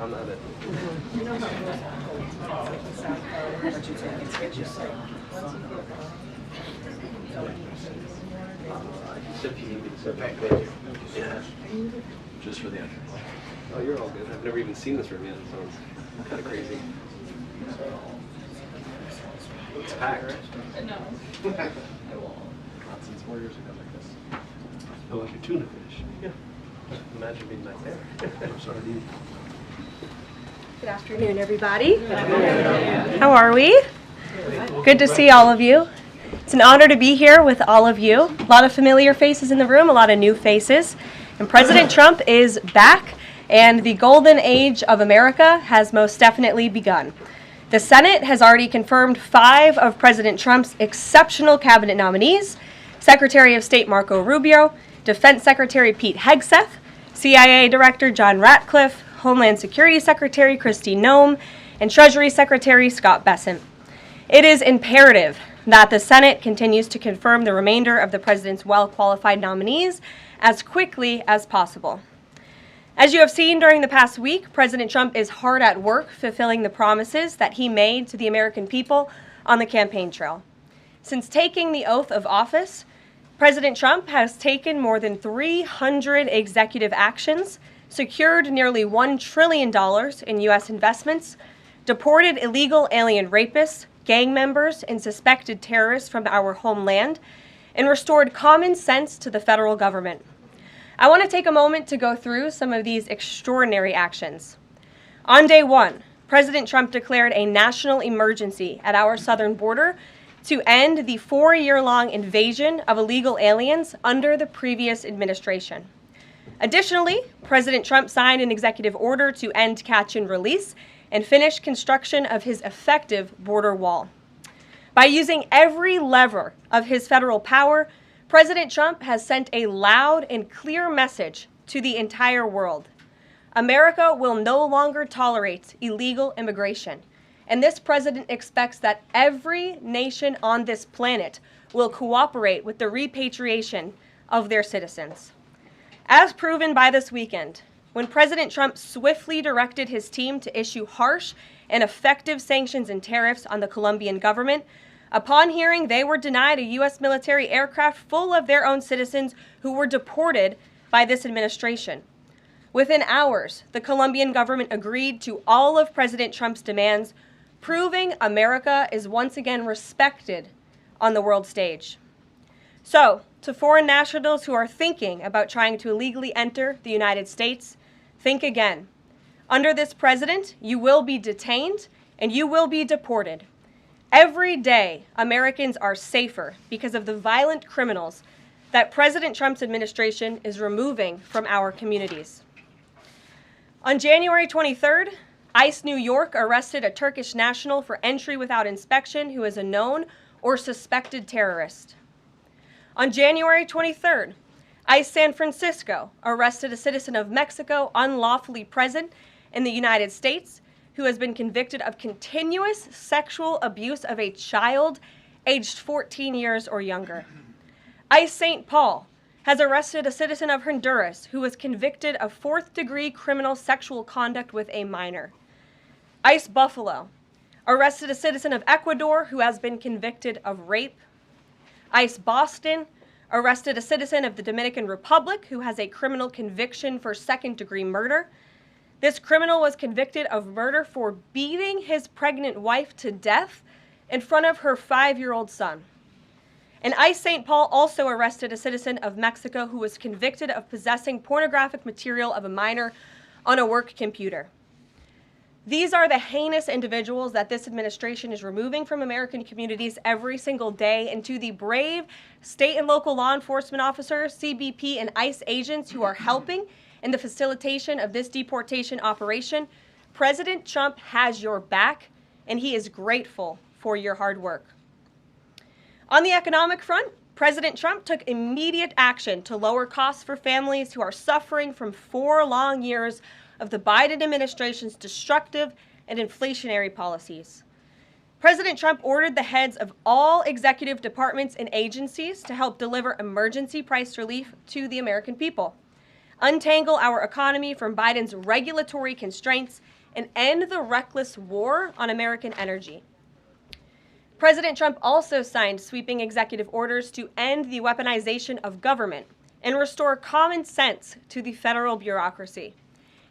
I'm not it. You know how it goes but you take it's just like Yeah. Just for the entrance. Oh, you're all good. I've never even seen this room yet, so it's kind of crazy. It's packed. no. Not since 4 years ago like this. Oh, like a tuna fish. Yeah. Imagine being back there. I'm sorry, dude. Good afternoon, everybody. How are we? Good to see all of you. It's an honor to be here with all of you. A lot of familiar faces in the room, a lot of new faces. And President Trump is back, and the golden age of America has most definitely begun. The Senate has already confirmed 5 of President Trump's exceptional cabinet nominees: Secretary of State Marco Rubio, Defense Secretary Pete Hegseth, CIA Director John Ratcliffe, Homeland Security Secretary Kristi Noem, and Treasury Secretary Scott Bessent. It is imperative that the Senate continues to confirm the remainder of the president's well-qualified nominees as quickly as possible. As you have seen during the past week, President Trump is hard at work fulfilling the promises that he made to the American people on the campaign trail. Since taking the oath of office, President Trump has taken more than 300 executive actions, secured nearly $1 trillion in U.S. investments, deported illegal alien rapists, gang members, and suspected terrorists from our homeland, and restored common sense to the federal government. I want to take a moment to go through some of these extraordinary actions. On day 1, President Trump declared a national emergency at our southern border to end the 4-year-long invasion of illegal aliens under the previous administration. Additionally, President Trump signed an executive order to end catch and release and finish construction of his effective border wall. By using every lever of his federal power, President Trump has sent a loud and clear message to the entire world. America will no longer tolerate illegal immigration, and this president expects that every nation on this planet will cooperate with the repatriation of their citizens. As proven by this weekend, when President Trump swiftly directed his team to issue harsh and effective sanctions and tariffs on the Colombian government, upon hearing they were denied a U.S. military aircraft full of their own citizens who were deported by this administration. Within hours, the Colombian government agreed to all of President Trump's demands, proving America is once again respected on the world stage. So, to foreign nationals who are thinking about trying to illegally enter the United States, think again. Under this president, you will be detained and you will be deported. Every day, Americans are safer because of the violent criminals that President Trump's administration is removing from our communities. On January 23rd, ICE New York arrested a Turkish national for entry without inspection who is a known or suspected terrorist. On January 23rd, ICE San Francisco arrested a citizen of Mexico unlawfully present in the United States who has been convicted of continuous sexual abuse of a child aged 14 years or younger. ICE St. Paul has arrested a citizen of Honduras who was convicted of 4th-degree criminal sexual conduct with a minor. ICE Buffalo arrested a citizen of Ecuador who has been convicted of rape. ICE Boston arrested a citizen of the Dominican Republic who has a criminal conviction for 2nd-degree murder. This criminal was convicted of murder for beating his pregnant wife to death in front of her 5-year-old son. And ICE St. Paul also arrested a citizen of Mexico who was convicted of possessing pornographic material of a minor on a work computer. These are the heinous individuals that this administration is removing from American communities every single day, and to the brave state and local law enforcement officers, CBP, and ICE agents who are helping in the facilitation of this deportation operation, President Trump has your back, and he is grateful for your hard work. On the economic front, President Trump took immediate action to lower costs for families who are suffering from 4 long years of the Biden administration's destructive and inflationary policies. President Trump ordered the heads of all executive departments and agencies to help deliver emergency price relief to the American people. untangle our economy from Biden's regulatory constraints, and end the reckless war on American energy. President Trump also signed sweeping executive orders to end the weaponization of government and restore common sense to the federal bureaucracy.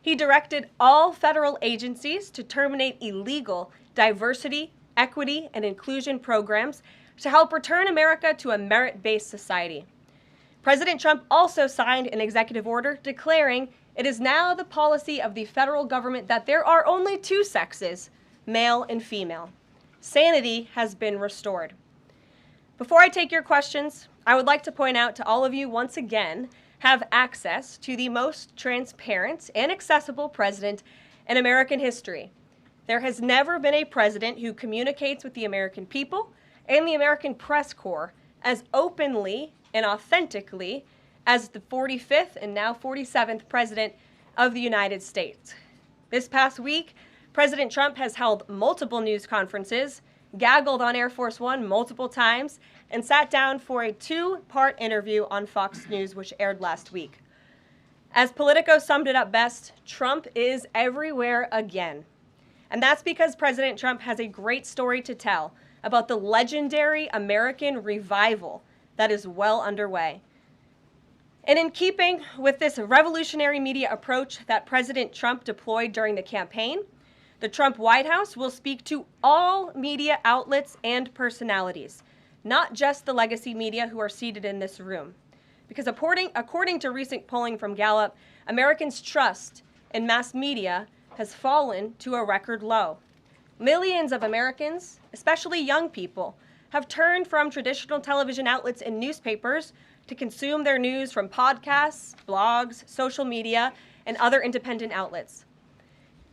He directed all federal agencies to terminate illegal diversity, equity, and inclusion programs to help return America to a merit-based society. President Trump also signed an executive order declaring it is now the policy of the federal government that there are only two sexes, male and female. Sanity has been restored. Before I take your questions, I would like to point out to all of you once again have access to the most transparent and accessible president in American history. There has never been a president who communicates with the American people and the American press corps as openly and authentically as the 45th and now 47th President of the United States. This past week, President Trump has held multiple news conferences, gaggled on Air Force One multiple times, and sat down for a two-part interview on Fox News, which aired last week. As Politico summed it up best, Trump is everywhere again. And that's because President Trump has a great story to tell about the legendary American revival that is well underway. And in keeping with this revolutionary media approach that President Trump deployed during the campaign, the Trump White House will speak to all media outlets and personalities, not just the legacy media who are seated in this room. Because according to recent polling from Gallup, Americans' trust in mass media has fallen to a record low. Millions of Americans, especially young people, have turned from traditional television outlets and newspapers to consume their news from podcasts, blogs, social media, and other independent outlets.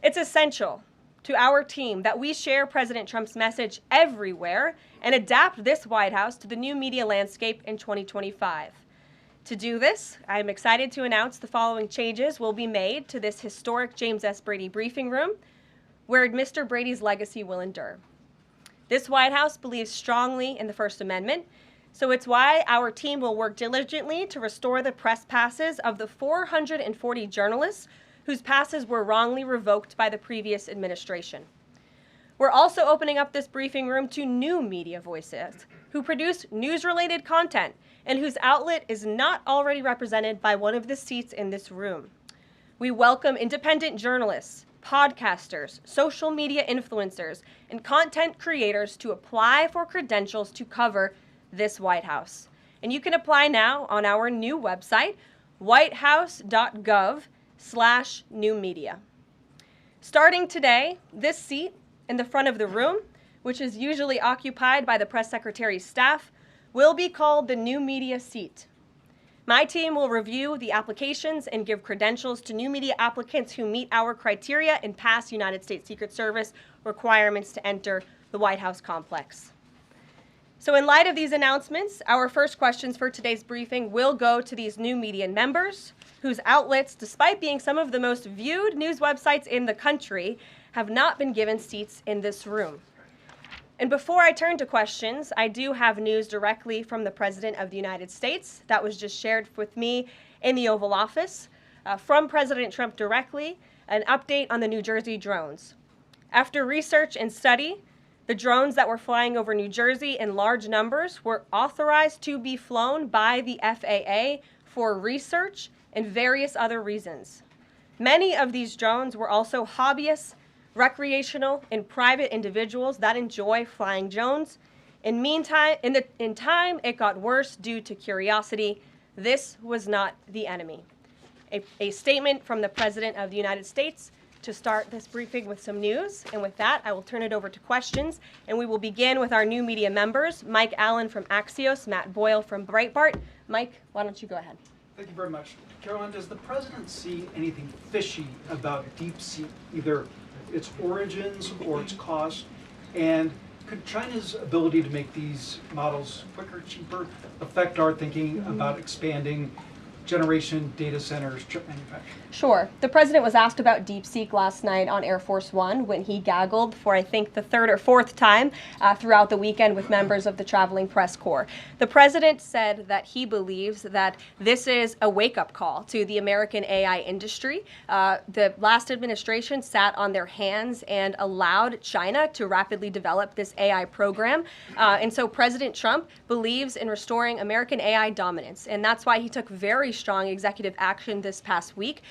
It's essential to our team that we share President Trump's message everywhere and adapt this White House to the new media landscape in 2025. To do this, I'm excited to announce the following changes will be made to this historic James S. Brady briefing room, where Mr. Brady's legacy will endure. This White House believes strongly in the First Amendment, so it's why our team will work diligently to restore the press passes of the 440 journalists whose passes were wrongly revoked by the previous administration. We're also opening up this briefing room to new media voices who produce news-related content and whose outlet is not already represented by one of the seats in this room. We welcome independent journalists, podcasters, social media influencers, and content creators to apply for credentials to cover this White House. And you can apply now on our new website, whitehouse.gov/newmedia. Starting today, this seat in the front of the room, which is usually occupied by the press secretary's staff, will be called the new media seat. My team will review the applications and give credentials to new media applicants who meet our criteria and pass United States Secret Service requirements to enter the White House complex. So in light of these announcements, our first questions for today's briefing will go to these new media members whose outlets, despite being some of the most viewed news websites in the country, have not been given seats in this room. And before I turn to questions, I do have news directly from the President of the United States that was just shared with me in the Oval Office from President Trump directly, an update on the New Jersey drones. After research and study, the drones that were flying over New Jersey in large numbers were authorized to be flown by the FAA for research and various other reasons. Many of these drones were also hobbyists, recreational, and private individuals that enjoy flying drones. In time, it got worse due to curiosity. This was not the enemy. A statement from the President of the United States to start this briefing with some news. And with that, I will turn it over to questions. And we will begin with our new media members, Mike Allen from Axios, Matt Boyle from Breitbart. Mike, why don't you go ahead? Thank you very much. Karoline, does the President see anything fishy about DeepSeek, either its origins or its cost? And could China's ability to make these models quicker, cheaper, affect our thinking about expanding generation data centers, chip manufacturing? Sure. The president was asked about DeepSeek last night on Air Force One when he gaggled for, I think, the third or fourth time throughout the weekend with members of the traveling press corps. The president said that he believes that this is a wake-up call to the American AI industry. The last administration sat on their hands and allowed China to rapidly develop this AI program. And so President Trump believes in restoring American AI dominance. And that's why he took very strong executive action this past week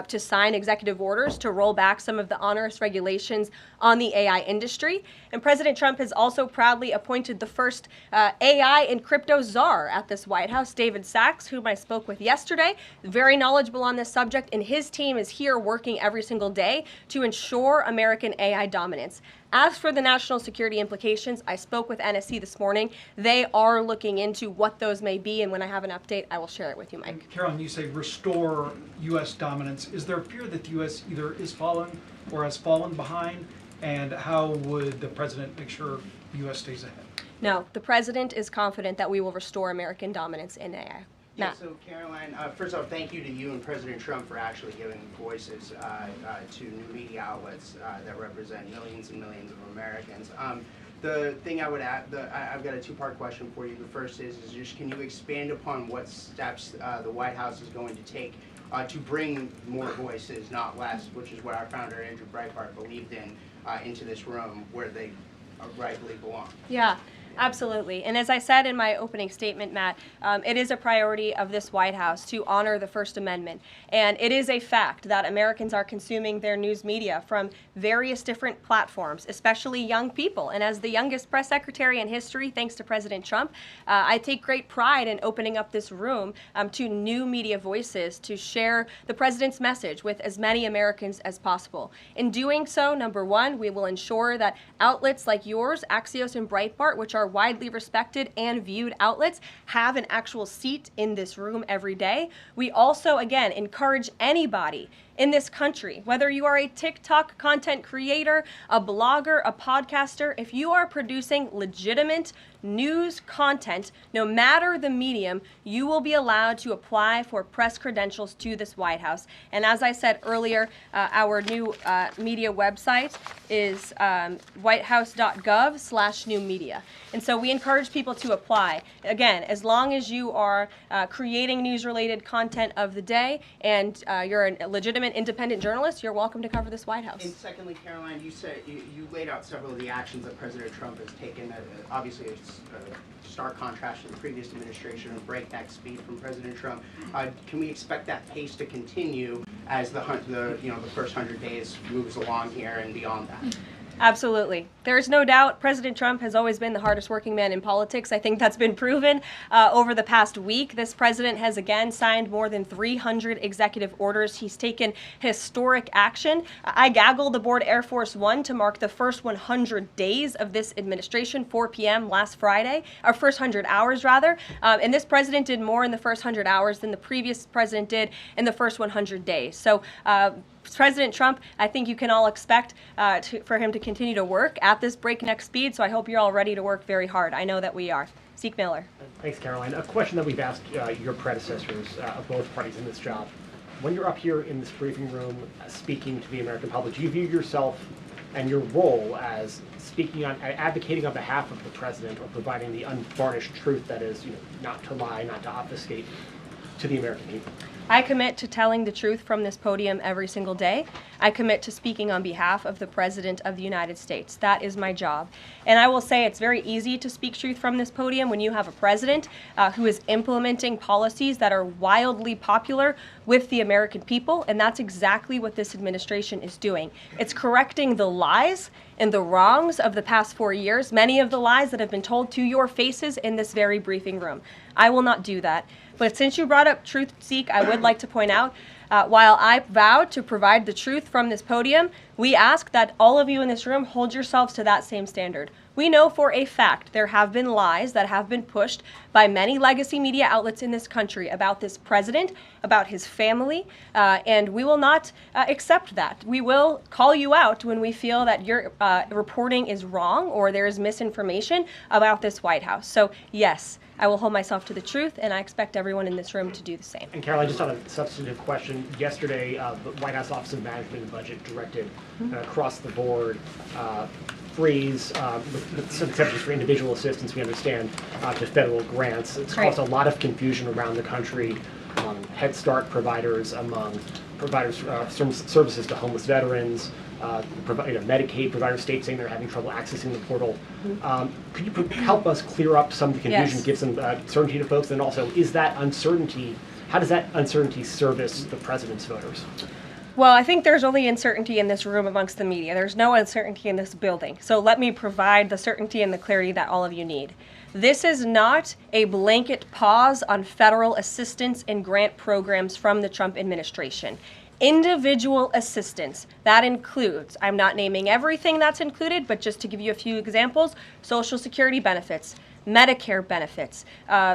to sign executive orders to roll back some of the onerous regulations on the AI industry. And President Trump has also proudly appointed the first AI and crypto czar at this White House, David Sachs, whom I spoke with yesterday, very knowledgeable on this subject, and his team is here working every single day to ensure American AI dominance. As for the national security implications, I spoke with NSC this morning. They are looking into what those may be, and when I have an update, I will share it with you, Mike. And Caroline, you say restore U.S. dominance. Is there a fear that the U.S. either is fallen or has fallen behind? And how would the president make sure the U.S. stays ahead? No, the president is confident that we will restore American dominance in AI. Yeah, Matt. so Caroline, first off, thank you to you and President Trump for actually giving voices to new media outlets that represent millions and millions of Americans. The thing I would add, I've got a two-part question for you. The first is just can you expand upon what steps the White House is going to take to bring more voices, not less, which is what our founder Andrew Breitbart believed in, into this room where they rightfully belong? Yeah. Absolutely. And as I said in my opening statement, Matt, it is a priority of this White House to honor the First Amendment. And it is a fact that Americans are consuming their news media from various different platforms, especially young people. And as the youngest press secretary in history, thanks to President Trump, I take great pride in opening up this room to new media voices to share the president's message with as many Americans as possible. In doing so, number one, we will ensure that outlets like yours, Axios and Breitbart, which are widely respected and viewed outlets, have an actual seat in this room every day. We also, again, encourage anybody in this country, whether you are a TikTok content creator, a blogger, a podcaster, if you are producing legitimate news content, no matter the medium, you will be allowed to apply for press credentials to this White House. And as I said earlier, our new media website is whitehouse.gov/new media. And so we encourage people to apply. Again, as long as you are creating news-related content of the day and you're a legitimate independent journalist, you're welcome to cover this White House. And secondly, Caroline, you said you laid out several of the actions that President Trump has taken. Obviously, it's a stark contrast to the previous administration and breakneck speed from President Trump. Can we expect that pace to continue as the first 100 days moves along here and beyond that? Absolutely. There's no doubt President Trump has always been the hardest working man in politics. I think that's been proven over the past week. This president has again signed more than 300 executive orders. He's taken historic action. I gaggled aboard Air Force One to mark the first 100 days of this administration, 4 p.m. last Friday, or first 100 hours rather. And this president did more in the first 100 hours than the previous president did in the first 100 days. So President Trump, I think you can all expect for him to continue to work at this breakneck speed, so I hope you're all ready to work very hard. I know that we are. Zeke Miller. Thanks, Caroline. A question that we've asked your predecessors of both parties in this job. When you're up here in this briefing room speaking to the American public, do you view yourself and your role as speaking on, advocating on behalf of the president or providing the unvarnished truth that is, not to lie, not to obfuscate to the American people? I commit to telling the truth from this podium every single day. I commit to speaking on behalf of the President of the United States. That is my job. And I will say it's very easy to speak truth from this podium when you have a president who is implementing policies that are wildly popular with the American people, and that's exactly what this administration is doing. It's correcting the lies and the wrongs of the past 4 years, many of the lies that have been told to your faces in this very briefing room. I will not do that. But since you brought up truth, Zeke, I would like to point out, while I vowed to provide the truth from this podium, We ask that all of you in this room hold yourselves to that same standard. We know for a fact there have been lies that have been pushed by many legacy media outlets in this country about this president, about his family, and we will not accept that. We will call you out when we feel that your reporting is wrong or there is misinformation about this White House. So yes, I will hold myself to the truth, and I expect everyone in this room to do the same. And Caroline, just on a substantive question, yesterday the White House Office of Management and Budget directed across the board freeze, with some exceptions for individual assistance, we understand, to federal grants. It's caused a lot of confusion around the country among Head Start providers, among providers services to homeless veterans, Medicaid providers, states saying they're having trouble accessing the portal. Could you help us clear up some of the confusion, give some certainty to folks, and also, is that uncertainty, how does that uncertainty service the president's voters? Well, I think there's only uncertainty in this room amongst the media. There's no uncertainty in this building. So let me provide the certainty and the clarity that all of you need. This is not a blanket pause on federal assistance and grant programs from the Trump administration. Individual assistance, that includes, I'm not naming everything that's included, but just to give you a few examples, Social Security benefits, Medicare benefits,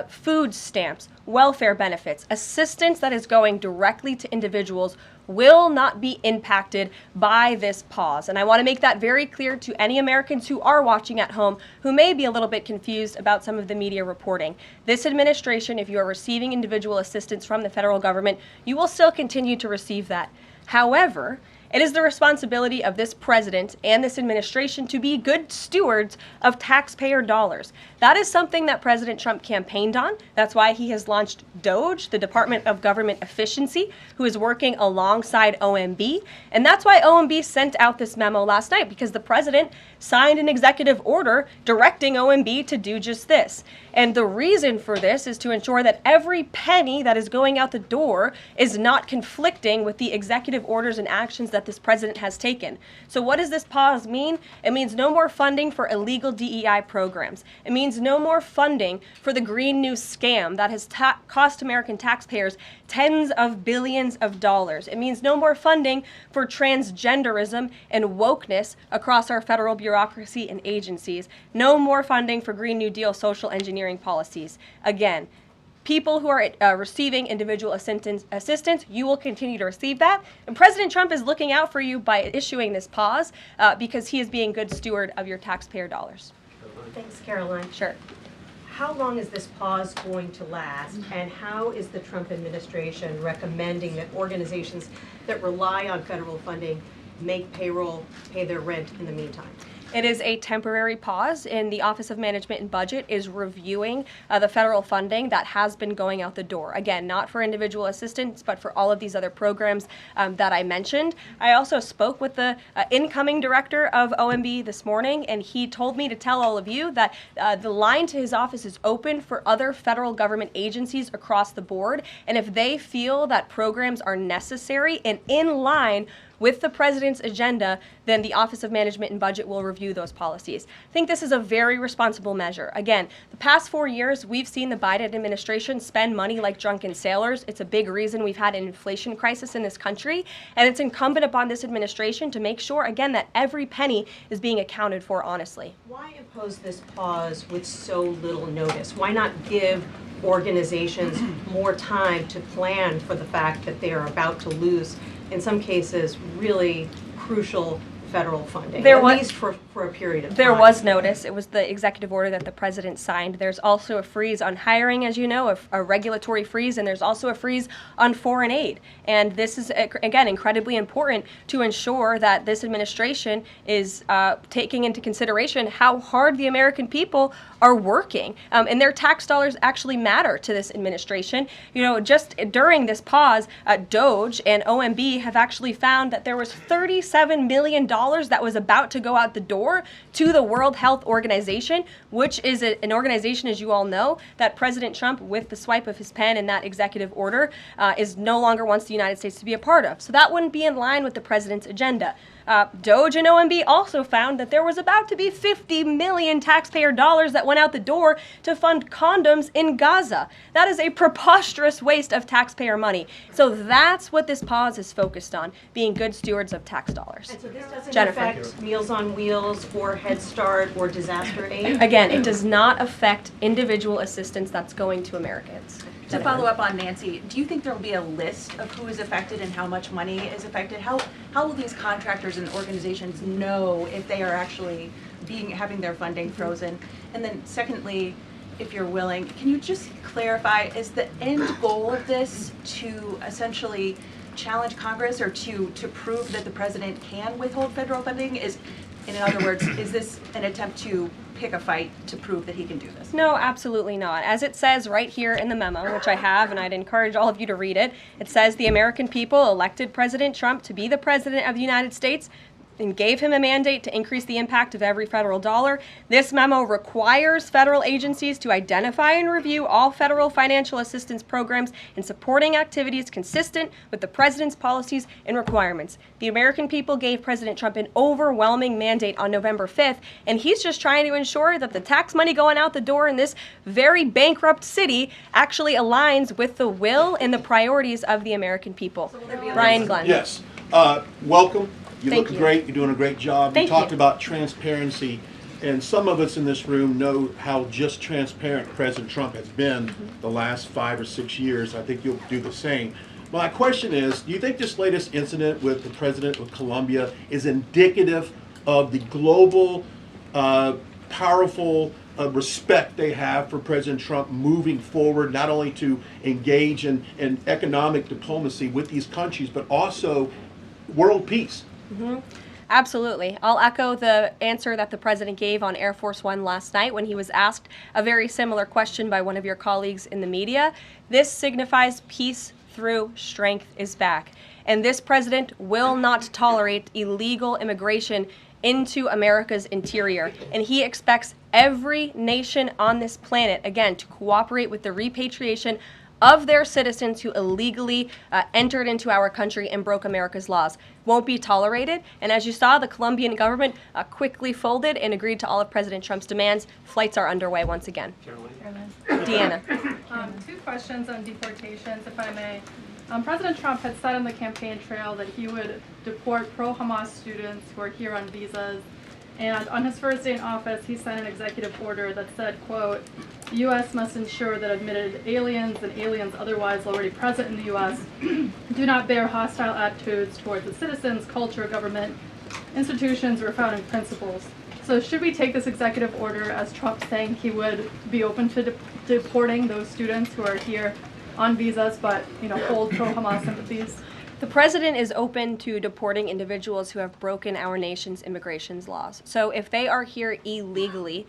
food stamps, welfare benefits, assistance that is going directly to individuals will not be impacted by this pause. And I want to make that very clear to any Americans who are watching at home who may be a little bit confused about some of the media reporting. This administration, if you are receiving individual assistance from the federal government, you will still continue to receive that. However, it is the responsibility of this president and this administration to be good stewards of taxpayer dollars. That is something that President Trump campaigned on. That's why he has launched DOGE, the Department of Government Efficiency, who is working alongside OMB. And that's why OMB sent out this memo last night, because the president signed an executive order directing OMB to do just this. And the reason for this is to ensure that every penny that is going out the door is not conflicting with the executive orders and actions that this president has taken. So what does this pause mean? It means no more funding for illegal DEI programs. It means no more funding for the Green New scam that has cost American taxpayers tens of billions of dollars. It means no more funding for transgenderism and wokeness across our federal bureaucracy and agencies. No more funding for Green New Deal social engineering policies. Again, people who are receiving individual assistance, you will continue to receive that. And President Trump is looking out for you by issuing this pause because he is being good steward of your taxpayer dollars. Thanks, Caroline. Sure. How long is this pause going to last, and how is the Trump administration recommending that organizations that rely on federal funding make payroll, pay their rent in the meantime? It is a temporary pause, and the Office of Management and Budget is reviewing the federal funding that has been going out the door. Again, not for individual assistance, but for all of these other programs that I mentioned. I also spoke with the incoming director of OMB this morning, and he told me to tell all of you that the line to his office is open for other federal government agencies across the board, and if they feel that programs are necessary and in line with the president's agenda, then the Office of Management and Budget will review those policies. I think this is a very responsible measure. Again, the past 4 years, we've seen the Biden administration spend money like drunken sailors. It's a big reason we've had an inflation crisis in this country, and it's incumbent upon this administration to make sure, again, that every penny is being accounted for honestly. Why impose this pause with so little notice? Why not give organizations more time to plan for the fact that they are about to lose, in some cases, really crucial federal funding, at least for a period of time? There was notice. It was the executive order that the president signed. There's also a freeze on hiring, as you know, a regulatory freeze, and there's also a freeze on foreign aid. And this is, again, incredibly important to ensure that this administration is taking into consideration how hard the American people are working. And their tax dollars actually matter to this administration. You know, just during this pause, DOGE and OMB have actually found that there was $37 million that was about to go out the door to the World Health Organization, which is an organization, as you all know, that President Trump, with the swipe of his pen in that executive order, is no longer wants the United States to be a part of. So that wouldn't be in line with the president's agenda. Doge and OMB also found that there was about to be 50 million taxpayer dollars that went out the door to fund condoms in Gaza. That is a preposterous waste of taxpayer money. So that's what this pause is focused on, being good stewards of tax dollars. And so this doesn't Jennifer. affect Meals on Wheels or Head Start or disaster aid? Again, it does not affect individual assistance that's going to Americans. To follow up on Nancy, do you think there will be a list of who is affected and how much money is affected? How will these contractors and organizations know if they are actually having their funding frozen? And then secondly, if you're willing, can you just clarify, is the end goal of this to essentially challenge Congress or to prove that the president can withhold federal funding? In other words, is this an attempt to pick a fight to prove that he can do this? No, absolutely not. As it says right here in the memo, which I have, and I'd encourage all of you to read it, it says the American people elected President Trump to be the president of the United States and gave him a mandate to increase the impact of every federal dollar. This memo requires federal agencies to identify and review all federal financial assistance programs and supporting activities consistent with the president's policies and requirements. The American people gave President Trump an overwhelming mandate on November 5th, and he's just trying to ensure that the tax money going out the door in this very bankrupt city actually aligns with the will and the priorities of the American people. Brian Glenn. Yes. Welcome. You Thank look you. great. You're doing a great job. Thank you talked you. about transparency, and some of us in this room know how just transparent President Trump has been the last 5 or 6 years. I think you'll do the same. My question is, do you think this latest incident with the president of Colombia is indicative of the global, powerful respect they have for President Trump moving forward, not only to engage in economic diplomacy with these countries, but also world peace? Absolutely. I'll echo the answer that the president gave on Air Force One last night when he was asked a very similar question by one of your colleagues in the media. This signifies peace through strength is back. And this president will not tolerate illegal immigration into America's interior. And he expects every nation on this planet, again, to cooperate with the repatriation of their citizens who illegally entered into our country and broke America's laws. Won't be tolerated. And as you saw, the Colombian government quickly folded and agreed to all of President Trump's demands. Flights are underway once again. Deanna. 2 questions on deportations, if I may. President Trump had said on the campaign trail that he would deport pro-Hamas students who are here on visas. And on his first day in office, he signed an executive order that said, quote, the U.S. must ensure that admitted aliens and aliens otherwise already present in the U.S. do not bear hostile attitudes towards the citizens, culture, government, institutions, or founding principles. So should we take this executive order as Trump saying he would be open to deporting those students who are here on visas but, hold pro-Hamas sympathies? The president is open to deporting individuals who have broken our nation's immigration laws. So if they are here illegally,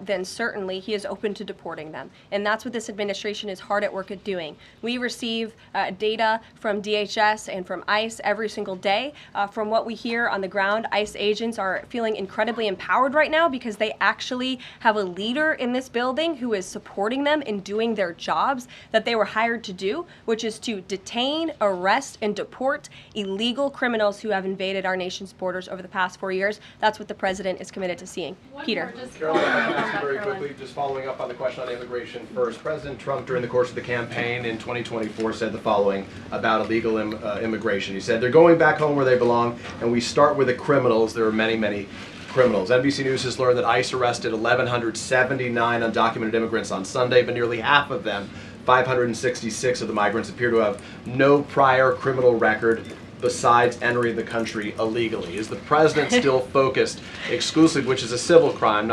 then certainly he is open to deporting them. And that's what this administration is hard at work at doing. We receive data from DHS and from ICE every single day. From what we hear on the ground, ICE agents are feeling incredibly empowered right now because they actually have a leader in this building who is supporting them in doing their jobs that they were hired to do, which is to detain, arrest, and deport illegal criminals who have invaded our nation's borders over the past 4 years. That's what the president is committed to seeing. Peter. Caroline, very quickly, just following up on the question on immigration first. President Trump, during the course of the campaign in 2024, said the following about illegal immigration. He said, they're going back home where they belong, and we start with the criminals. There are many, many criminals. NBC News has learned that ICE arrested 1,179 undocumented immigrants on Sunday, but nearly half of them, 566 of the migrants, appear to have no prior criminal record besides entering the country illegally. Is the president still focused exclusively, which is a civil crime,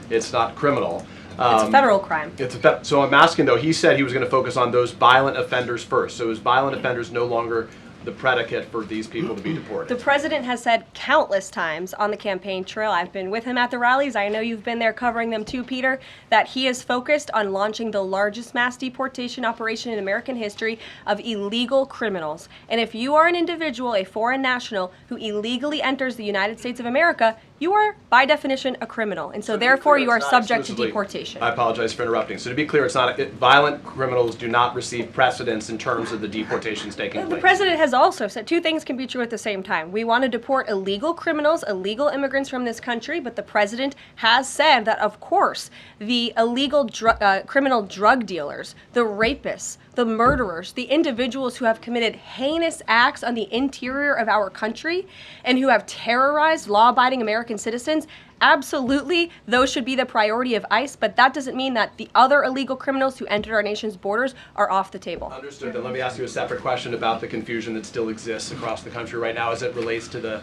it's not criminal? It's a federal crime. So I'm asking though, he said he was going to focus on those violent offenders first. So is violent offenders no longer the predicate for these people to be deported? The president has said countless times on the campaign trail, I've been with him at the rallies, I know you've been there covering them too, Peter, that he is focused on launching the largest mass deportation operation in American history of illegal criminals. And if you are an individual, a foreign national, who illegally enters the United States of America, you are by definition a criminal, and so to be therefore clear, you are it's not subject to exclusively- deportation. I apologize for interrupting. So to be clear, it's not violent criminals do not receive precedence in terms of the deportations taking The place. president has also said two things can be true at the same time. We want to deport illegal criminals, illegal immigrants from this country, but the president has said that, of course, the illegal criminal drug dealers, the rapists, the murderers, the individuals who have committed heinous acts on the interior of our country and who have terrorized law-abiding American citizens, absolutely, those should be the priority of ICE, but that doesn't mean that the other illegal criminals who entered our nation's borders are off the table. Understood. Then let me ask you a separate question about the confusion that still exists across the country right now as it relates to the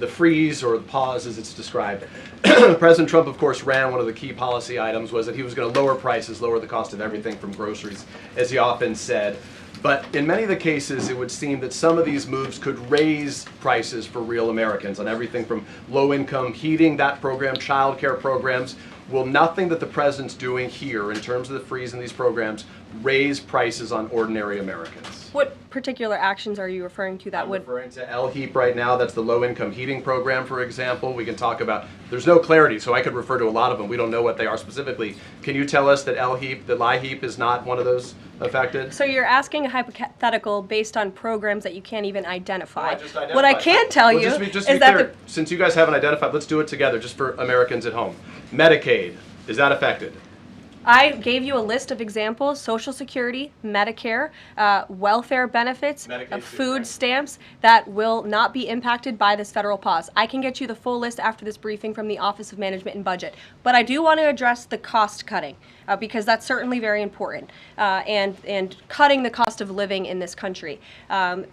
freeze or the pause as it's described. President Trump, of course, ran one of the key policy items was that he was going to lower prices, lower the cost of everything from groceries, as he often said. But in many of the cases, it would seem that some of these moves could raise prices for real Americans on everything from low-income heating, that program, child care programs. Will nothing that the president's doing here in terms of the freeze in these programs raise prices on ordinary Americans? What particular actions are you referring to that I'm would... referring to LHEAP right now. That's the low-income heating program, for example. We can talk about, there's no clarity, so I could refer to a lot of them. We don't know what they are specifically. Can you tell us that LHEAP is not one of those affected? So you're asking a hypothetical based on programs that you can't even identify. I just identified. What I can tell you Just to is be that clear, since you guys haven't identified, let's do it together just for Americans at home. Medicaid, is that affected? I gave you a list of examples: Social Security, Medicare, welfare benefits, Medicaid, food right. stamps that will not be impacted by this federal pause. I can get you the full list after this briefing from the Office of Management and Budget. But I do want to address the cost cutting because that's certainly very important and cutting the cost of living in this country.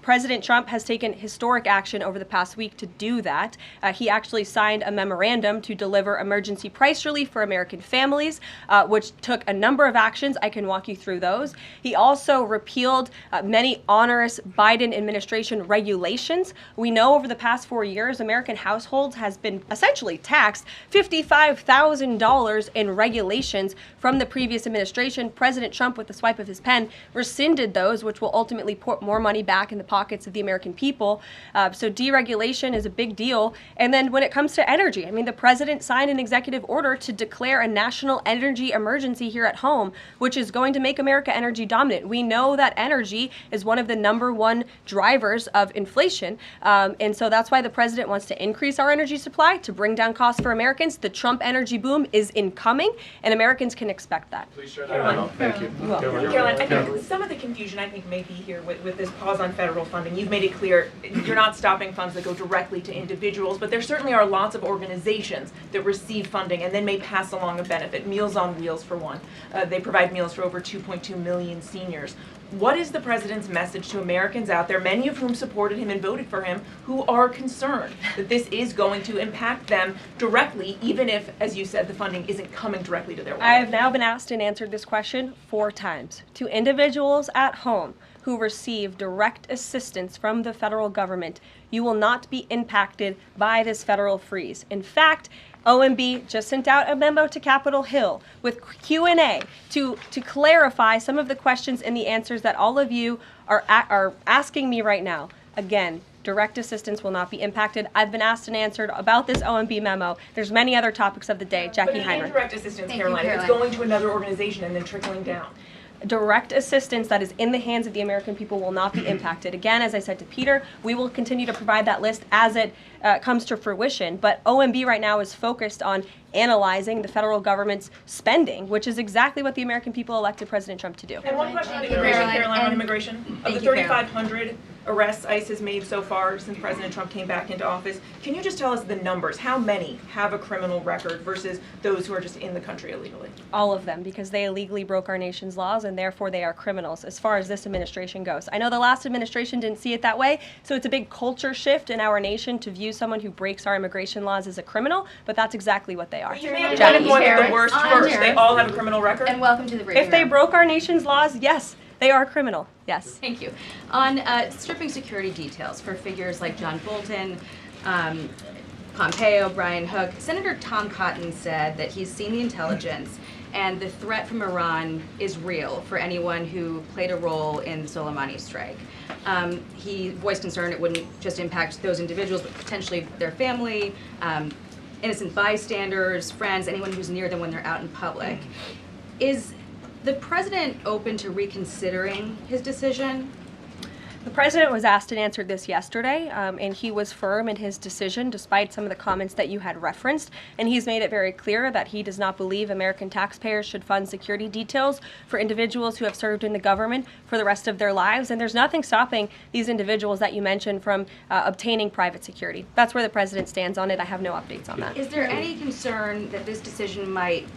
President Trump has taken historic action over the past week to do that. He actually signed a memorandum to deliver emergency price relief for American families, which took a number of actions. I can walk you through those. He also repealed many onerous Biden administration regulations. We know over the past 4 years, American households has been essentially taxed $55,000 in regulations from the previous administration. President Trump, with the swipe of his pen, rescinded those, which will ultimately put more money back in the pockets of the American people. So deregulation is a big deal. And then when it comes to energy, I mean, the president signed an executive order to declare a national energy emergency here at home, which is going to make America energy dominant. We know that energy is one of the #1 drivers of inflation. And so that's why the president wants to increase our energy supply to bring down costs for Americans. The Trump energy boom is incoming, and Americans can expect that. Please share that out. Thank you. Caroline, I think some of the confusion I think may be here with this pause on federal funding. You've made it clear you're not stopping funds that go directly to individuals, but there certainly are lots of organizations that receive funding and then may pass along a benefit. Meals on Wheels, for one. They provide meals for over 2.2 million seniors. What is the president's message to Americans out there, many of whom supported him and voted for him, who are concerned that this is going to impact them directly, even if, as you said, the funding isn't coming directly to their wallet? I have now been asked and answered this question 4 times. To individuals at home who receive direct assistance from the federal government, you will not be impacted by this federal freeze. In fact, OMB just sent out a memo to Capitol Hill with Q&A to clarify some of the questions and the answers that all of you are asking me right now. Again, direct assistance will not be impacted. I've been asked and answered about this OMB memo. There's many other topics of the day. Jackie But Heimer. indirect assistance, Caroline, if it's going to another organization and then trickling down. Direct assistance that is in the hands of the American people will not be impacted. Again, as I said to Peter, we will continue to provide that list as it comes to fruition. But OMB right now is focused on analyzing the federal government's spending, which is exactly what the American people elected President Trump to do. And one question on immigration, Caroline, on immigration. Of the 3,500 arrests ICE has made so far since President Trump came back into office, can you just tell us the numbers? How many have a criminal record versus those who are just in the country illegally? All of them, because they illegally broke our nation's laws and therefore they are criminals as far as this administration goes. I know the last administration didn't see it that way, so it's a big culture shift in our nation to view someone who breaks our immigration laws as a criminal, but that's exactly what they are. But you made a point with the worst first. They all have a criminal record? And welcome to the briefing If they room. broke our nation's laws, yes, they are criminal. Yes. Thank you. On stripping security details for figures like John Bolton, Pompeo, Brian Hook, Senator Tom Cotton said that he's seen the intelligence and the threat from Iran is real for anyone who played a role in the Soleimani strike. He voiced concern it wouldn't just impact those individuals, but potentially their family, innocent bystanders, friends, anyone who's near them when they're out in public. Is the president open to reconsidering his decision? The president was asked and answered this yesterday, and he was firm in his decision despite some of the comments that you had referenced. And he's made it very clear that he does not believe American taxpayers should fund security details for individuals who have served in the government for the rest of their lives. And there's nothing stopping these individuals that you mentioned from obtaining private security. That's where the president stands on it. I have no updates on that. Is there any concern that this decision might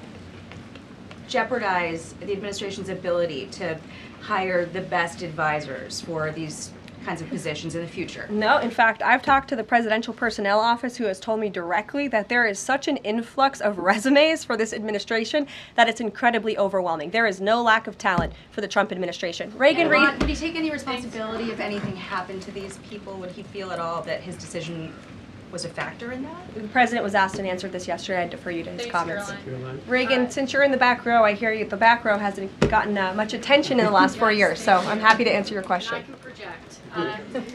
jeopardize the administration's ability to hire the best advisors for these kinds of positions in the future? No, in fact, I've talked to the Presidential Personnel Office, who has told me directly that there is such an influx of resumes for this administration that it's incredibly overwhelming. There is no lack of talent for the Trump administration. Reagan Reed. Would he take any responsibility if anything happened to these people? Would he feel at all that his decision was a factor in that? The president was asked and answered this yesterday. I defer you to his comments. Caroline. Reagan, since you're in the back row, I hear you. The back row hasn't gotten much attention in the last 4 years, so I'm happy to answer your question. I can project.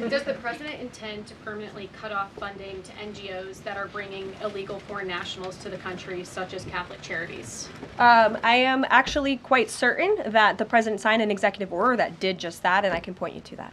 Does the president intend to permanently cut off funding to NGOs that are bringing illegal foreign nationals to the country, such as Catholic Charities? I am actually quite certain that the president signed an executive order that did just that, and I can point you to that.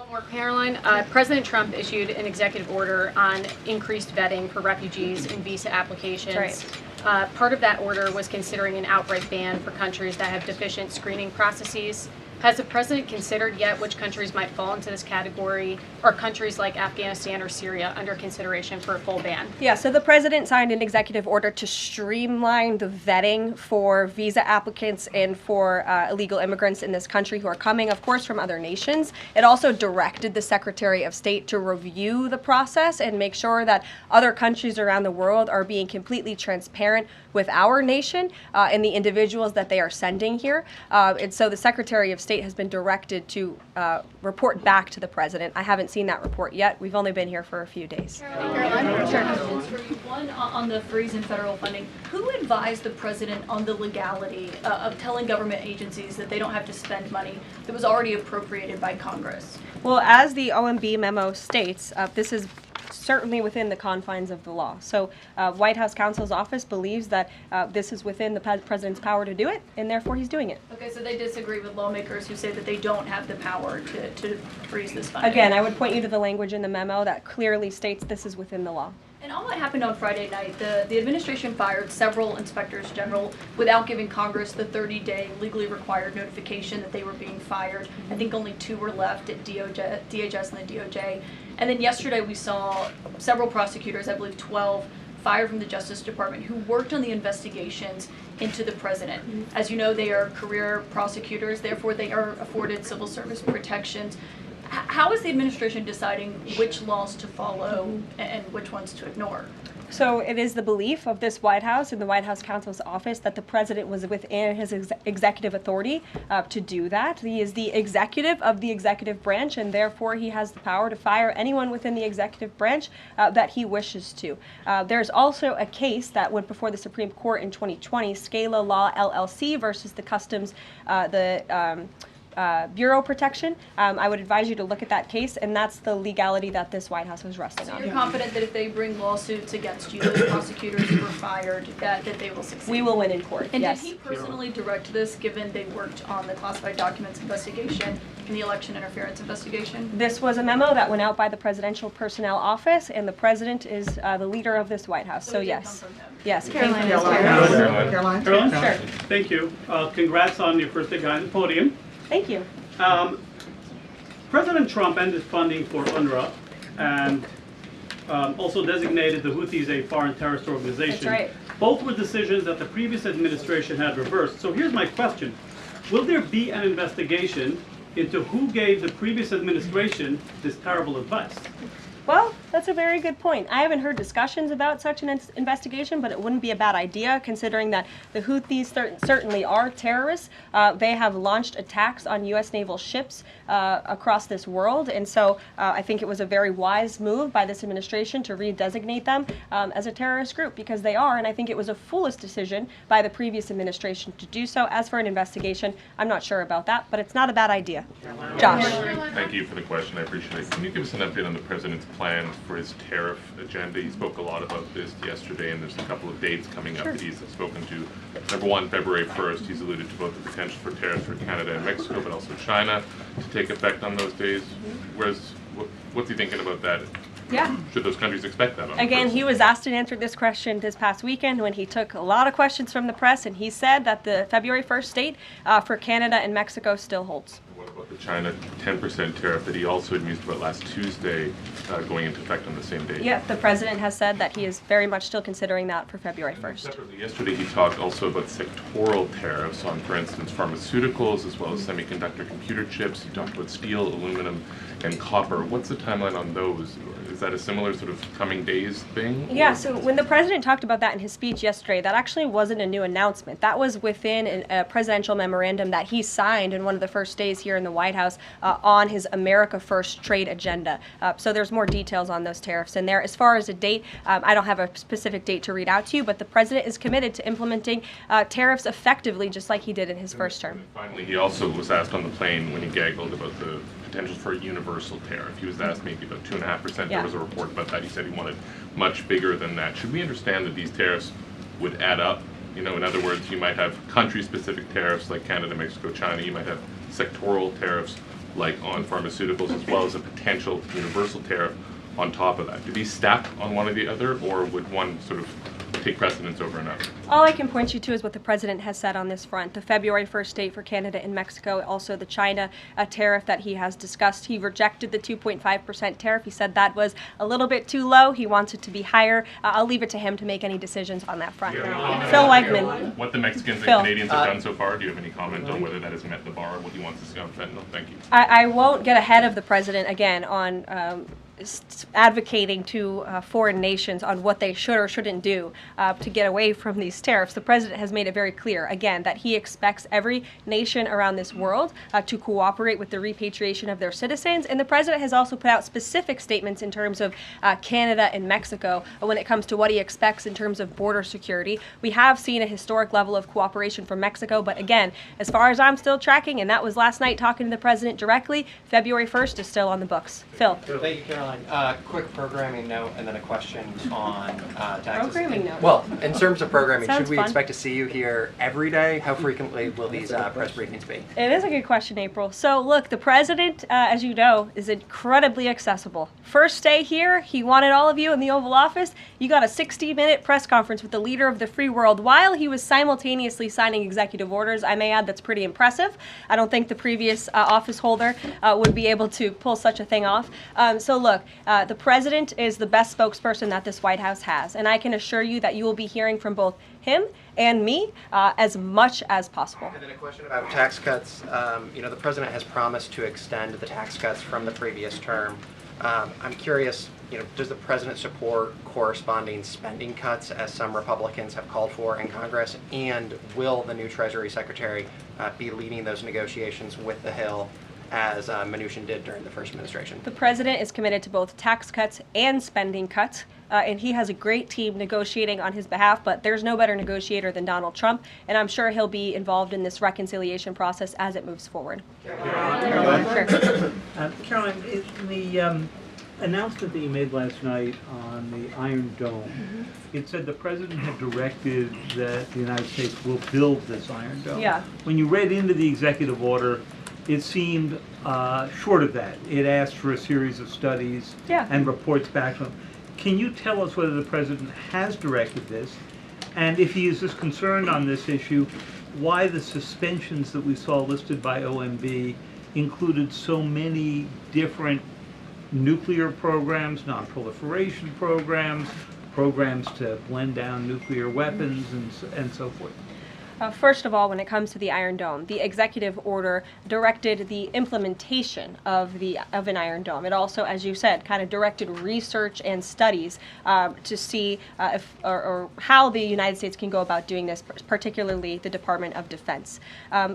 More, Caroline, President Trump issued an executive order on increased vetting for refugees in visa applications. Right. Part of that order was considering an outright ban for countries that have deficient screening processes. Has the president considered yet which countries might fall into this category, or countries like Afghanistan or Syria under consideration for a full ban? Yeah, so the president signed an executive order to streamline the vetting for visa applicants and for illegal immigrants in this country who are coming, of course, from other nations. It also directed the Secretary of State to review the process and make sure that other countries around the world are being completely transparent with our nation and the individuals that they are sending here. And so the Secretary of State has been directed to report back to the president. I haven't seen that report yet. We've only been here for a few days. Caroline, sure. One on the freeze in federal funding. Who advised the president on the legality of telling government agencies that they don't have to spend money that was already appropriated by Congress? Well, as the OMB memo states, this is certainly within the confines of the law. So White House counsel's office believes that this is within the president's power to do it, and therefore he's doing it. Okay, so they disagree with lawmakers who say that they don't have the power to freeze this funding. Again, I would point you to the language in the memo that clearly states this is within the law. And all that happened on Friday night. The administration fired several inspectors general without giving Congress the 30-day legally required notification that they were being fired. I think only 2 were left at DHS and the DOJ. And then yesterday we saw several prosecutors, I believe 12, fired from the Justice Department who worked on the investigations into the president. As you know, they are career prosecutors, therefore they are afforded civil service protections. How is the administration deciding which laws to follow and which ones to ignore? So it is the belief of this White House and the White House counsel's office that the president was within his executive authority to do that. He is the executive of the executive branch, and therefore he has the power to fire anyone within the executive branch that he wishes to. There's also a case that went before the Supreme Court in 2020, Scala Law LLC versus the Customs, Bureau protection. I would advise you to look at that case, and that's the legality that this White House was resting on. So you're confident that if they bring lawsuits against you, those prosecutors who were fired, that they will succeed? We will win in court, and yes. Did he personally direct this, given they worked on the classified documents investigation and the election interference investigation? This was a memo that went out by the Presidential Personnel Office, and the president is the leader of this White House, so yes. Yes. Caroline. Caroline? Sure. Thank you. Congrats on your first day on the podium. Thank you. President Trump ended funding for UNRWA and also designated the Houthis a foreign terrorist organization. That's right. Both were decisions that the previous administration had reversed. So here's my question. Will there be an investigation into who gave the previous administration this terrible advice? Well, that's a very good point. I haven't heard discussions about such an investigation, but it wouldn't be a bad idea considering that the Houthis certainly are terrorists. They have launched attacks on U.S. naval ships across this world, and so I think it was a very wise move by this administration to redesignate them as a terrorist group, because they are, and I think it was a foolish decision by the previous administration to do so. As for an investigation, I'm not sure about that, but it's not a bad idea. Josh. Thank you for the question. I appreciate it. Can you give us an update on the president's plans for his tariff agenda? He spoke a lot about this yesterday, and there's a couple of dates coming up that he's spoken to. Number one, February 1st, he's alluded to both the potential for tariffs for Canada and Mexico, but also China to take effect on those days. What's he thinking about that? Yeah. Should those countries expect that? Again, he was asked and answered this question this past weekend when he took a lot of questions from the press, and he said that the February 1st date for Canada and Mexico still holds. What about the China 10% tariff that he also had mused about last Tuesday going into effect on the same day? Yeah, the president has said that he is very much still considering that for February 1st. Separately, yesterday he talked also about sectoral tariffs on, for instance, pharmaceuticals as well as semiconductor computer chips. He talked about steel, aluminum, and copper. What's the timeline on those? Is that a similar sort of coming days thing? Yeah, so when the president talked about that in his speech yesterday, that actually wasn't a new announcement. That was within a presidential memorandum that he signed in one of the first days here in the White House on his America First trade agenda. So there's more details on those tariffs in there. As far as a date, I don't have a specific date to read out to you, but the president is committed to implementing tariffs effectively, just like he did in his first term. Finally, he also was asked on the plane when he gaggled about the potential for a universal tariff. He was asked maybe about 2.5%. Yeah. There was a report about that. He said he wanted much bigger than that. Should we understand that these tariffs would add up? You know, in other words, you might have country-specific tariffs like Canada, Mexico, China. You might have sectoral tariffs like on pharmaceuticals, as well as a potential universal tariff on top of that. Do these stack on one or the other, or would one sort of take precedence over another? All I can point you to is what the president has said on this front. The February 1st date for Canada and Mexico, also the China tariff that he has discussed. He rejected the 2.5% tariff. He said that was a little bit too low. He wants it to be higher. I'll leave it to him to make any decisions on that front. Phil Wegman. What the Mexicans Phil. and Canadians have done so far, do you have any comment on whether that has met the bar, what he wants to see on fentanyl? Thank you. I won't get ahead of the president again on advocating to foreign nations on what they should or shouldn't do to get away from these tariffs. The president has made it very clear, again, that he expects every nation around this world to cooperate with the repatriation of their citizens. And the president has also put out specific statements in terms of Canada and Mexico when it comes to what he expects in terms of border security. We have seen a historic level of cooperation from Mexico, but again, as far as I'm still tracking, and that was last night talking to the president directly, February 1st is still on the books. Phil. Thank you, Caroline. Quick programming note and then a question on taxes. Programming note. Well, in terms of programming, Sounds should we fun. expect to see you here every day? How frequently will these press briefings be? It is a good question, April. So look, the president, as you know, is incredibly accessible. First day here, he wanted all of you in the Oval Office. You got a 60-minute press conference with the leader of the free world while he was simultaneously signing executive orders. I may add that's pretty impressive. I don't think the previous office holder would be able to pull such a thing off. So look, the president is the best spokesperson that this White House has, and I can assure you that you will be hearing from both him and me as much as possible. And then a question about tax cuts. You know, the president has promised to extend the tax cuts from the previous term. I'm curious, you know, does the president support corresponding spending cuts as some Republicans have called for in Congress? And will the new Treasury Secretary be leading those negotiations with the Hill as Mnuchin did during the first administration? The president is committed to both tax cuts and spending cuts, and he has a great team negotiating on his behalf, but there's no better negotiator than Donald Trump, and I'm sure he'll be involved in this reconciliation process as it moves forward. Caroline, in the announcement that you made last night on the Iron Dome, it said the president had directed that the United States will build this Iron Dome. Yeah. When you read into the executive order, it seemed short of that. It asked for a series of studies and reports back to him. Can you tell us whether the president has directed this? And if he is as concerned on this issue, why the suspensions that we saw listed by OMB included so many different nuclear programs, non-proliferation programs, programs to blend down nuclear weapons, and so forth? First of all, when it comes to the Iron Dome, the executive order directed the implementation of an Iron Dome. It also, as you said, kind of directed research and studies to see if or how the United States can go about doing this, particularly the Department of Defense.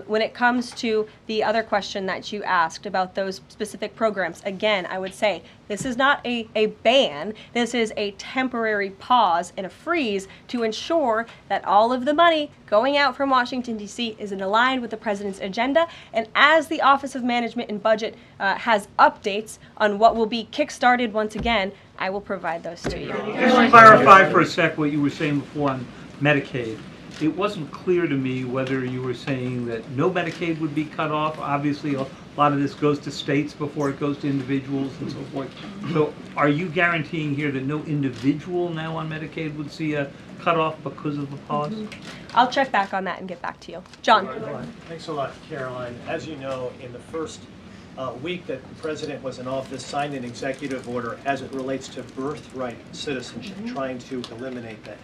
When it comes to the other question that you asked about those specific programs, again, I would say this is not a ban. This is a temporary pause and a freeze to ensure that all of the money going out from Washington, D.C. is aligned with the president's agenda. And as the Office of Management and Budget has updates on what will be kickstarted once again, I will provide those to you. Just to clarify for a sec what you were saying before on Medicaid. It wasn't clear to me whether you were saying that no Medicaid would be cut off. Obviously, a lot of this goes to states before it goes to individuals and so forth. So are you guaranteeing here that no individual now on Medicaid would see a cutoff because of the pause? I'll check back on that and get back to you. John. Thanks a lot, Caroline. As you know, in the first week that the president was in office, signed an executive order as it relates to birthright citizenship, trying to eliminate that.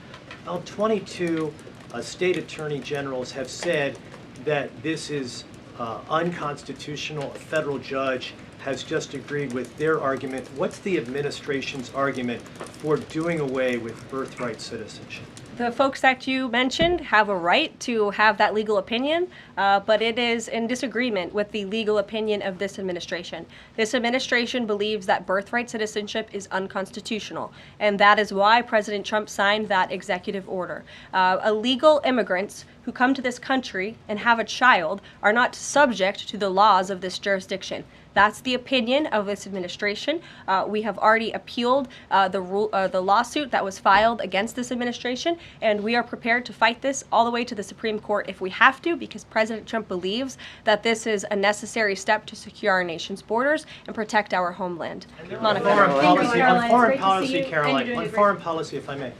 Now, 22 state attorney generals have said that this is unconstitutional. A federal judge has just agreed with their argument. What's the administration's argument for doing away with birthright citizenship? The folks that you mentioned have a right to have that legal opinion, but it is in disagreement with the legal opinion of this administration. This administration believes that birthright citizenship is unconstitutional, and that is why President Trump signed that executive order. Illegal immigrants who come to this country and have a child are not subject to the laws of this jurisdiction. That's the opinion of this administration. We have already appealed the lawsuit that was filed against this administration, and we are prepared to fight this all the way to the Supreme Court if we have to, because President Trump believes that this is a necessary step to secure our nation's borders and protect our homeland. Monica. On foreign policy, Caroline, on foreign policy, if I may,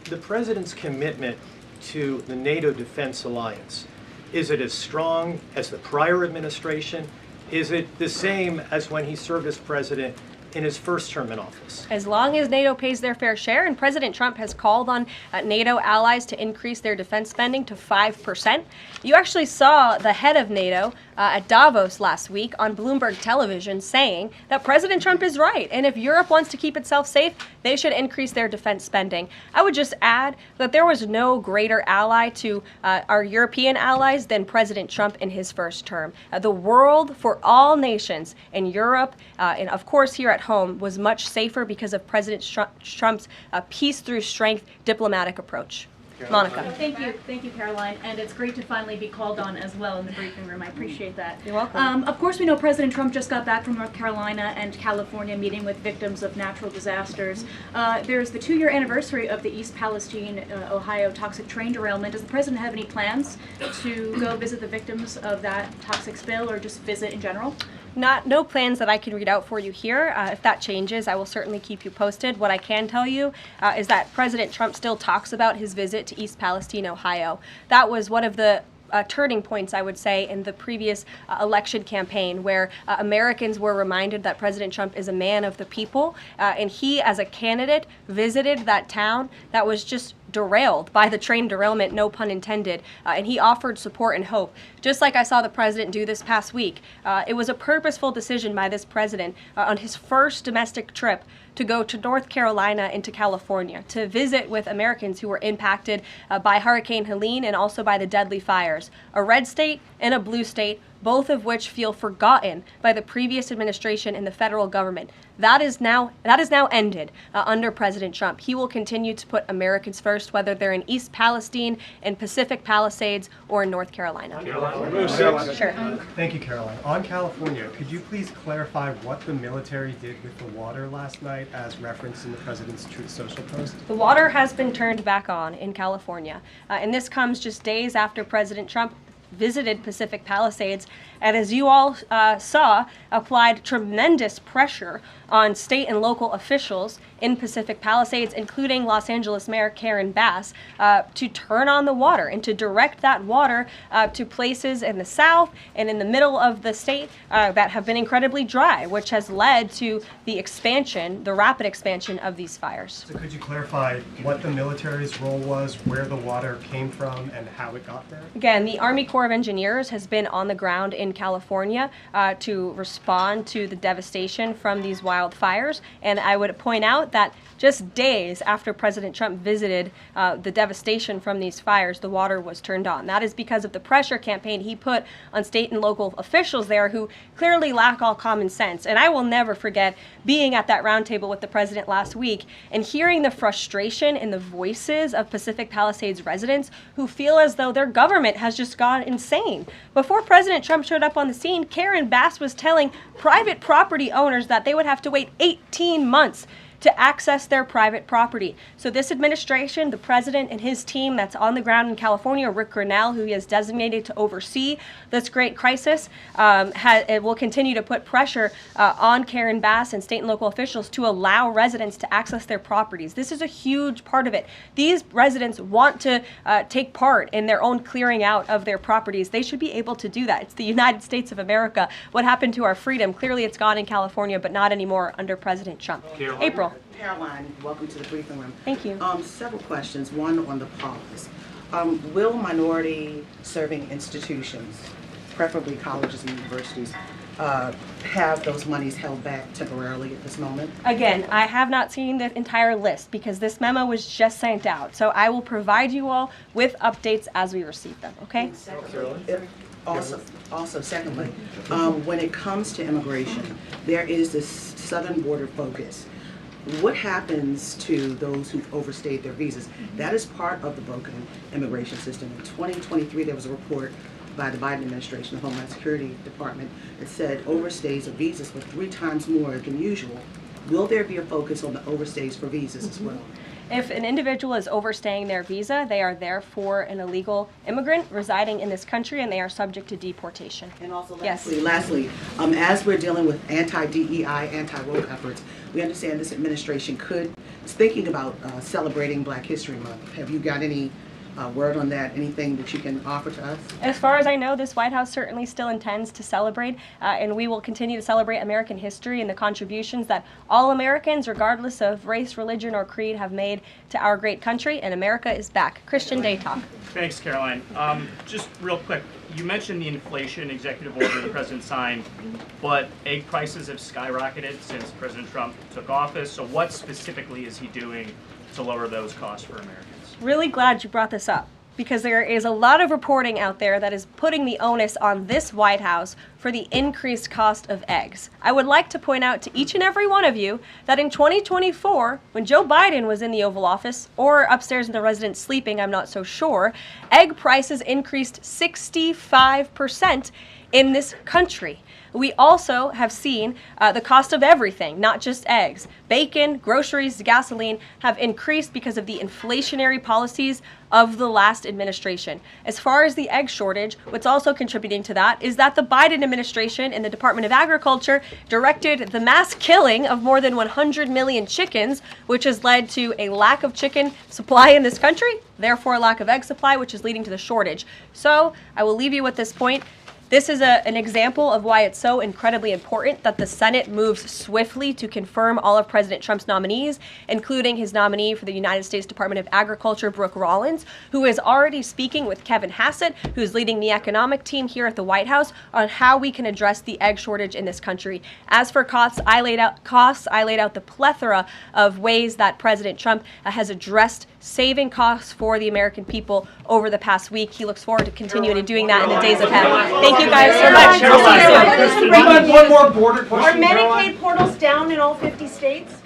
the president's commitment to the NATO Defense Alliance, is it as strong as the prior administration? Is it the same as when he served as president in his first term in office? As long as NATO pays their fair share, and President Trump has called on NATO allies to increase their defense spending to 5%. You actually saw the head of NATO at Davos last week on Bloomberg television saying that President Trump is right, and if Europe wants to keep itself safe, they should increase their defense spending. I would just add that there was no greater ally to our European allies than President Trump in his first term. The world for all nations in Europe, and of course here at home, was much safer because of President Trump's peace through strength diplomatic approach. Monica. Thank you, Caroline, and it's great to finally be called on as well in the briefing room. I appreciate that. You're welcome. Of course, we know President Trump just got back from North Carolina and California meeting with victims of natural disasters. There's the 2-year anniversary of the East Palestine, Ohio toxic train derailment. Does the president have any plans to go visit the victims of that toxic spill, or just visit in general? No plans that I can read out for you here. If that changes, I will certainly keep you posted. What I can tell you is that President Trump still talks about his visit to East Palestine, Ohio. That was one of the turning points, I would say, in the previous election campaign, where Americans were reminded that President Trump is a man of the people, and he, as a candidate, visited that town that was just derailed by the train derailment, no pun intended, and he offered support and hope, just like I saw the president do this past week. It was a purposeful decision by this president on his first domestic trip to go to North Carolina and to California to visit with Americans who were impacted by Hurricane Helene and also by the deadly fires. A red state and a blue state, both of which feel forgotten by the previous administration and the federal government. That is now ended under President Trump. He will continue to put Americans first, whether they're in East Palestine, in Pacific Palisades, or in North Carolina. Sure. Thank you, Caroline. On California, could you please clarify what the military did with the water last night as referenced in the president's Truth Social post? The water has been turned back on in California, and this comes just days after President Trump visited Pacific Palisades, and as you all saw, applied tremendous pressure on state and local officials in Pacific Palisades, including Los Angeles Mayor Karen Bass, to turn on the water and to direct that water to places in the south and in the middle of the state that have been incredibly dry, which has led to the expansion, the rapid expansion of these fires. So could you clarify what the military's role was, where the water came from, and how it got there? Again, the Army Corps of Engineers has been on the ground in California to respond to the devastation from these wildfires, and I would point out that just days after President Trump visited the devastation from these fires, the water was turned on. That is because of the pressure campaign he put on state and local officials there who clearly lack all common sense. And I will never forget being at that roundtable with the president last week and hearing the frustration in the voices of Pacific Palisades residents who feel as though their government has just gone insane. Before President Trump showed up on the scene, Karen Bass was telling private property owners that they would have to wait 18 months to access their private property. So this administration, the president and his team that's on the ground in California, Rick Grinnell, who he has designated to oversee this great crisis, it will continue to put pressure on Karen Bass and state and local officials to allow residents to access their properties. This is a huge part of it. These residents want to take part in their own clearing out of their properties. They should be able to do that. It's the United States of America. What happened to our freedom? Clearly it's gone in California, but not anymore under President Trump. April. Caroline, welcome to the briefing room. Thank you. Several questions. One on the pause. Will minority serving institutions, preferably colleges and universities, have those monies held back temporarily at this moment? Again, I have not seen the entire list because this memo was just sent out. So I will provide you all with updates as we receive them, okay? Also, secondly, when it comes to immigration, there is this southern border focus. What happens to those who've overstayed their visas? That is part of the broken immigration system. In 2023, there was a report by the Biden administration, the Homeland Security Department, that said overstays of visas were 3 times more than usual. Will there be a focus on the overstays for visas as well? If an individual is overstaying their visa, they are therefore an illegal immigrant residing in this country and they are subject to deportation. And also lastly, as we're dealing with anti-DEI, anti-woke efforts, we understand this administration is thinking about celebrating Black History Month. Have you got any word on that? Anything that you can offer to us? As far as I know, this White House certainly still intends to celebrate, and we will continue to celebrate American history and the contributions that all Americans, regardless of race, religion, or creed, have made to our great country, and America is back. Christian Day Talk. Thanks, Caroline. Just real quick, you mentioned the inflation executive order the president signed, but egg prices have skyrocketed since President Trump took office, so what specifically is he doing to lower those costs for Americans? Really glad you brought this up because there is a lot of reporting out there that is putting the onus on this White House for the increased cost of eggs. I would like to point out to each and every one of you that in 2024, when Joe Biden was in the Oval Office or upstairs in the residence sleeping, I'm not so sure, egg prices increased 65% in this country. We also have seen the cost of everything, not just eggs. Bacon, groceries, gasoline have increased because of the inflationary policies of the last administration. As far as the egg shortage, what's also contributing to that is that the Biden administration and the Department of Agriculture directed the mass killing of more than 100 million chickens, which has led to a lack of chicken supply in this country, therefore a lack of egg supply, which is leading to the shortage. So I will leave you with this point. This is an example of why it's so incredibly important that the Senate moves swiftly to confirm all of President Trump's nominees, including his nominee for the United States Department of Agriculture, Brooke Rollins, who is already speaking with Kevin Hassett, who's leading the economic team here at the White House, on how we can address the egg shortage in this country. As for costs, I laid out the plethora of ways that President Trump has addressed saving costs for the American people over the past week. He looks forward to continuing to doing that in the days ahead. Thank you guys so much. One more border question. Are Medicaid portals down in all 50 states?